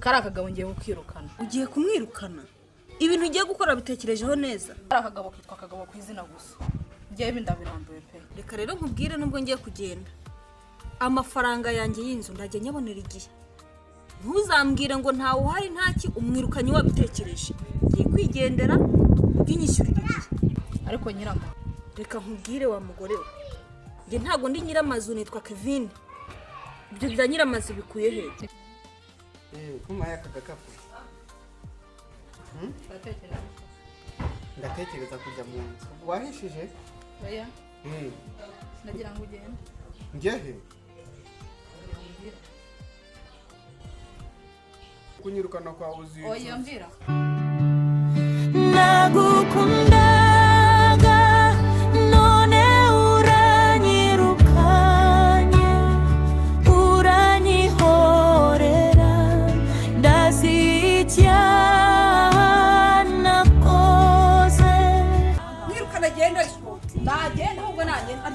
kari akagabo ngiye kukirukana. Ugiye kumwirukana? Ibintu ugiye gukora bitekerejeho neza? Kari akagabo kitwa akagabo kwizina gusa. Ngiye bindabirambuye pe. Reka rero nkubwire nubwo ngiye kugenda. Amafaranga yanjye y'inzu ndajya nyabonera igihe. Ntuzambwire ngo ntawe uhari ntaki umwirukanye wabitekereje. Ngiye kwigendera bw'inyishyurira igihe. Ariko nyirama, reka nkubwire wa mugore we. Nge ntago ndi nyiramazu nitwa Kevin. Ibyo bya nyiramazu bikuye he? Kuma yaka gakapu. Ndatekereza kujya mu nzu. Wahishije? Oya. Nagira ngo ugende. Ngehe? Kunyirukana kwa uzi. Oya mvira. Nagukundaga none uranyirukanye uranyihorera ndazicyana koze Mwirukana genda Nagenda ahubwo nagenda.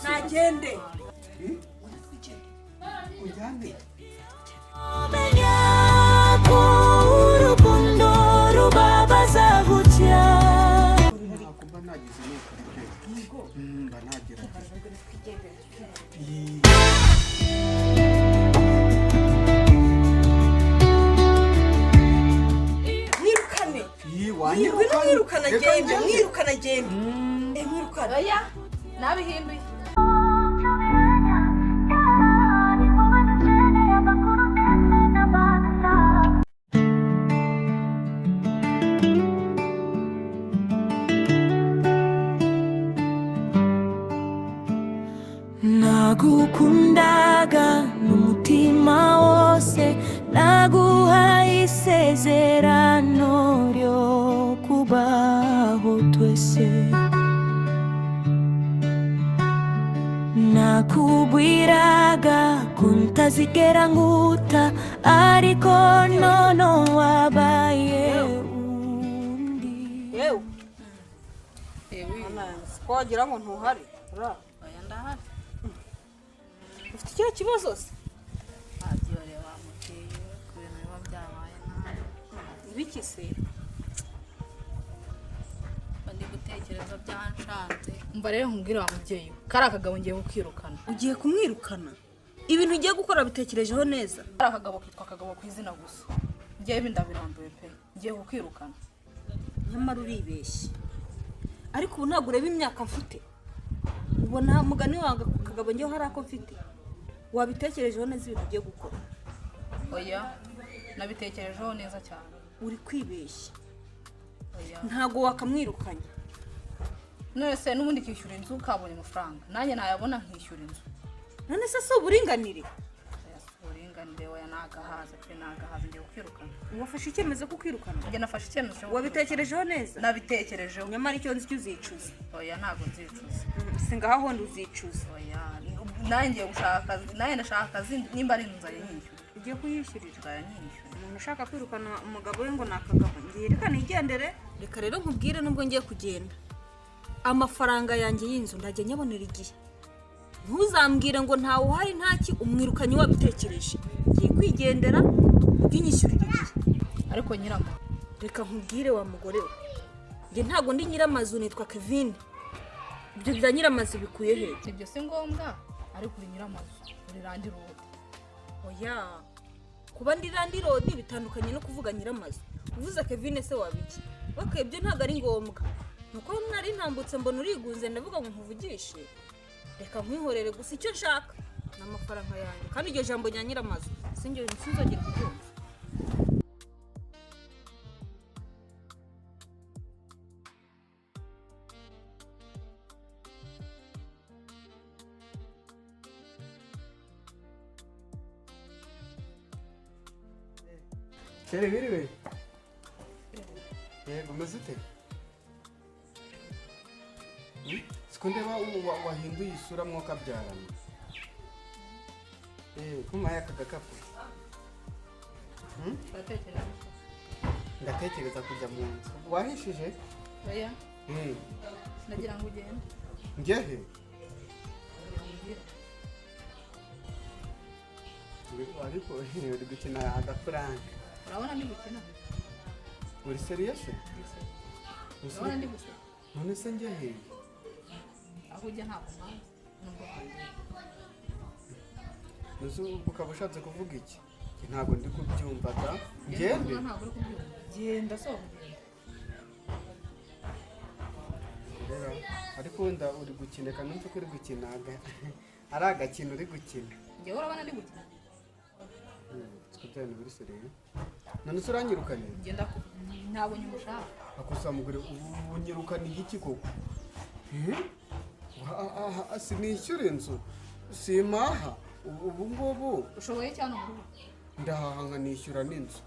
Nagende. Ujyane. menya ko urukundo rubabaza gutya Nakumva nagize n'ukuri. Mba nagira. Mwirukane. Mwirukana genda. Mwirukana genda. Mwirukana. Oya. Nabihinduye. nagukundaga n'umutima wose naguhaye isezerano ryo kubaho twese nakubwiraga ko ntazigera nguta ariko none wabaye undi Yewe. Ewe. Twagira ngo ntuhari. Oya ndahari. Ufite icyo kibazo se? Abyore bamuteye ku bintu biba byabaye nabi. Ibiki se? Ndi gutekereza byanshanze. Umva rero nkubwire wa mubyeyi we. Kari akagabo ngiye kukirukana. Ugiye kumwirukana? Ibintu ugiye gukora bitekerejeho neza? Kari akagabo kitwa akagabo kwizina gusa. Ngiye bindabirambuye pe. Ngiye kukirukana. Nyamara uribeshye. Ariko ubu ntabwo ureba imyaka mfite. Ubona mugani wanga ku kagabo ngiye hari ako mfite. Wabitekerejeho neza ibintu ugiye gukora? Oya. Nabitekerejeho neza cyane. Uri kwibeshya. Oya. Ntago wakamwirukanye. None se n'ubundi kishyura inzu kabonye amafaranga. Nanjye nayabona nkishyura inzu. None se si uburinganire? Uburinganire oya nagahaza pe nagahaza ngiye kukirukana. Wafashe icyemezo ko kwirukana? Njye nafashe icyemezo. Wabitekerejeho neza? Nabitekerejeho. Nyamara icyo nzi cyuzicuza. Oya ntago nzicuza. Singaho hondi uzicuza. Oya. Nanjye gushaka nanjye ndashaka akazi nimba ari inzu yanyishyura. Ugiye kuyishyurira? Yanyishyura. Umuntu ushaka kwirukana umugabo we ngo nakagabo. Ngiye reka nigendere. Reka rero nkubwire nubwo ngiye kugenda. Amafaranga yanjye y'inzu ndajya nyabonera igihe. Ntuzambwire ngo ntawe uhari ntaki umwirukanye wabitekereje. Ngiye kwigendera bw'inyishyurira igihe. Ariko nyirama, reka nkubwire wa mugore we. Nge ntago ndi nyiramazu nitwa Kevin. Ibyo bya nyiramazu bikuye he? Ibyo si ngombwa, ariko uri nyiramazu, uri randi road. Oya. Kuba ndi randi road bitandukanye no kuvuga nyiramazu. Uvuze Kevin se wabiki? Okay, ibyo ntago ari ngombwa. Nuko nari ntambutse mbona urigunze ndavuga ngo nkuvugishe. Reka nkwihorere gusa icyo nshaka n'amafaranga yanjye. Kandi iryo jambo nya nyiramazu sinzongera kubyumva. Chere biriwe. Umeze ute? Sikundeba wahinduye isura mwuka byarana. Kuma yaka gakapu. Ndatekereza kujya mu nzu. Wahishije? Oya. Nagira ngo ugende. Ngehe? ariko uri gukina agafaranga. urabona ndi gukina Uri serious? urabona ndi guseka None se njye he? aho ujya ntabwo mpazi nubwo hanjye Nuzu ukaba ushatse kuvuga iki? Ntabwo ndi kubyumva da. Ngende. ntabwo uri kubyumva genda sohoka Ariko wenda uri gukina kanumva ko uri gukina ari agakino uri gukina. njyewe urabona ndi gukina Sikutani buri seriye. None se uranyirukanye? ngenda ntabwo nyumushaka Akosa mugore unyirukana igiki koko? Sinishyura inzu. Simaha. Ubu ngubu ushoboye cyane mu rugo ndahaha nkanishyura n'inzu.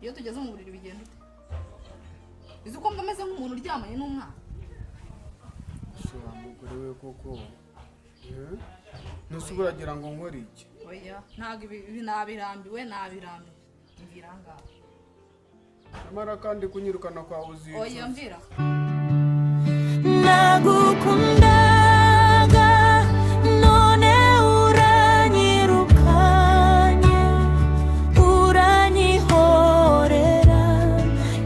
iyo tugeze mu buriri bigenda ute uzi ko mba meze nk'umuntu uryamanye n'umwana Se wa mugore we koko. Nuse uragira ngo nkore iki? oya ntabwo ibi nabirambiwe mvira ngaho Amara kandi kunyirukana kwa uzica. oya mvira nagukundaga none uranyirukanye uranyihorera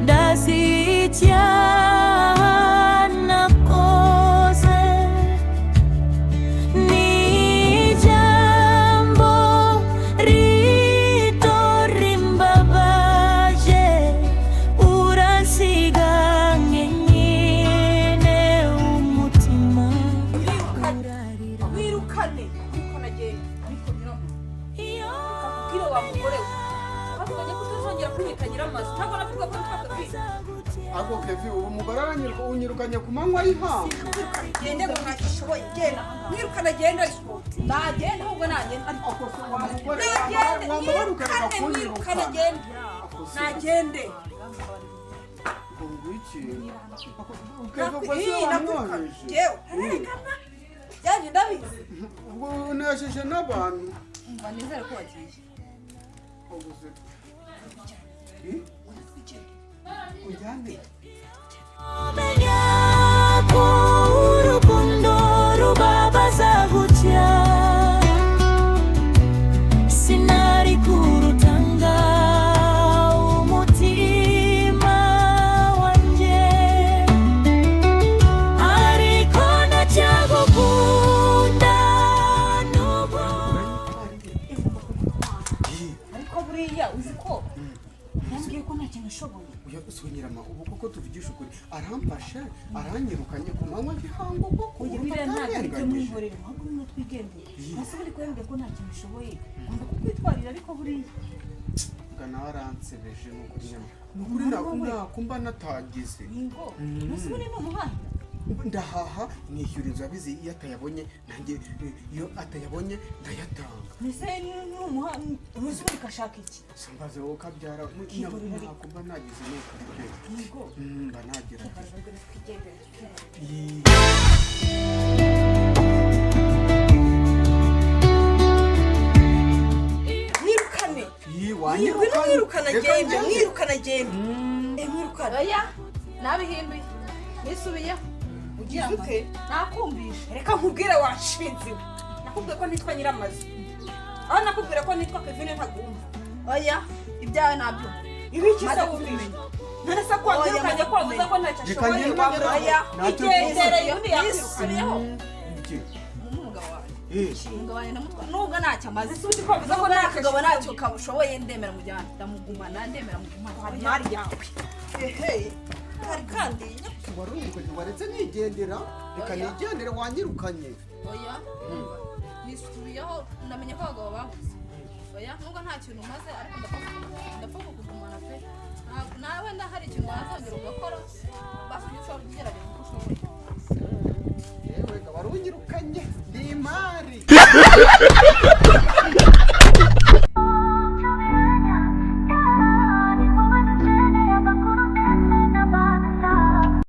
ndazi icyaha nakoze ni ijambo rito rimbabaje urasiga nkenyine umutima wirukane ariko nagenda ariko nyiramo kakubwire wa mugore we bakubonye ko utazongera kunyitagira amazu ntabwo navuga ko twakabwira Ako Kevi ubu mugore unyirukanye ku manywa y'ihanga. gende ngo ntakishoboye genda mwirukane genda ariko nagenda ahubwo nagenda ariko mwirukane genda nagende Ngwiki. byaje ndabizi Ubwo unashije n'abantu. mba nizere ko wagiye Ujyane. umenya ko urukundo rubabaza gutya sinari kurutanga umutima wanjye ariko ndacyagukunda n'ubu ariko buriya uzi ko yambwiye ko nta kintu ashoboye Uya usonyirama ubu koko tuvugisha ukuri. Arampashe, aranyirukanye ku manywa y'ihanga koko. uyu biriya ntabwo ari byo mwihorere ahubwo nimwe twigendeye ese buri kwembwe ko nta kintu ushoboye ngomba kukwitwarira ariko buriya Nawe aransebeje n'ukuri nyama. N'ukuri nakumva natagize. ningo ese buri ni umuhanda Ndahaha nishyura inzu abizi iyo atayabonye nanjye iyo atayabonye ndayatanga. ese ni umuhanda uruzi buri kashaka iki Sambaze wowe kabyara nakumva nagize nuko aribyo. ningo Mba nagerageje. tugaragara twigendere mwirukane mwirukana genda mwirukana genda mwirukana oya nabihinduye nisubiyeho ugira ngo nakumvishe reka nkubwire washinze nakubwiye ko nitwa nyiramazu aho nakubwira ko nitwa Kevin ntagumva oya ibyawe nabyo ibiki se kumenya none se ko wanyirukanye ko wavuze ko ntacyo ashoboye oya igendere undi yakwirukanye umugabo wanjye ndamutwara nubwo ntacyo amaze uzi ko wavuze ko nubwo nta ntacyo kagabo ntacyo kabushoboye ndemera mujyana ndamugumana ndemera mugumana hari mari yawe ehe hari kandi Warungukaje waretse nigendera. Reka nigendere wanyirukanye. oya nisubiyeho ndamenye ko abagabo babuze oya nubwo nta kintu umaze ariko ndapfa kukugumana pe nawe hari ikintu wazongera ugakora basubiye ushobora kugerageza uko ushoboye Yewe warungirukanye. Ndi imari.